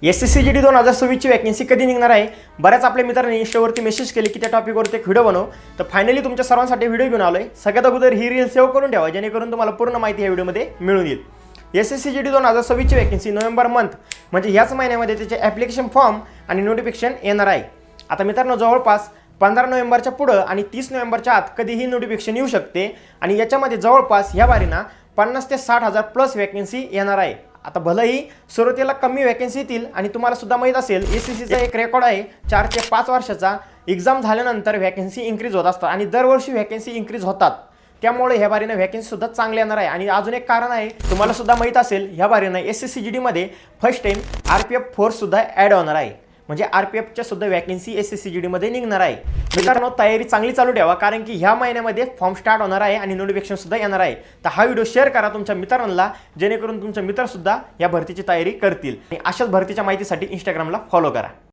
SSCGD 2026ची vacancy कधी निघणार आहे? बऱ्याच आपल्या मित्रांनी इंस्टावरती मेसेज केले की त्या टॉपिकवरती एक व्हिडिओ बनव. तर फायनली तुमच्या सर्वांसाठी व्हिडिओ घेऊन आलोय. सगळ्यात अगोदर ही रील सेव्ह करून ठेवा जेणेकरून तुम्हाला पूर्ण माहिती या व्हिडिओमध्ये मिळून येईल. SSCGD 2026ची वॅकन्सी नोव्हेंबर मंथ म्हणजे ह्याच महिन्यामध्ये त्याचे ॲप्लिकेशन फॉर्म आणि नोटिफिकेशन येणार आहे. आता मित्रांनो, जवळपास 15 नोव्हेंबरच्या पुढं आणि 30 नोव्हेंबरच्या आत कधीही नोटिफिकेशन येऊ शकते आणि याच्यामध्ये जवळपास ह्या बारीना 50 ते 60,000 प्लस वॅकन्सी येणार आहे. आता भलेही सुरुवातीला कमी वॅकन्सी येतील आणि तुम्हाला सुद्धा माहीत असेल SSCचा एक रेकॉर्ड आहे 4 ते 5 वर्षाचा. एक्झाम झाल्यानंतर वॅकन्सी इन्क्रीज होत असतात आणि दरवर्षी वॅकन्सी इन्क्रीज होतात. त्यामुळे ह्या बारीनं वॅकन्सी सुद्धा चांगली येणार आहे. आणि अजून एक कारण आहे, तुम्हाला सुद्धा माहीत असेल ह्या बारीनं SSCGD मध्ये फर्स्ट टाइम RPF फोर्स सुद्धा ॲड होणार आहे. म्हणजे RPFच्या सुद्धा वॅकन्सी SSCGD मध्ये निघणार आहे. मित्रांनो, तयारी चांगली चालू ठेवा कारण की ह्या महिन्यामध्ये फॉर्म स्टार्ट होणार आहे आणि नोटिफिकेशन सुद्धा येणार आहे. तर हा व्हिडिओ शेअर करा तुमच्या मित्रांना जेणेकरून तुमचे मित्र सुद्धा या भरतीची तयारी करतील. आणि अशाच भरतीच्या माहितीसाठी इंस्टाग्रामला फॉलो करा.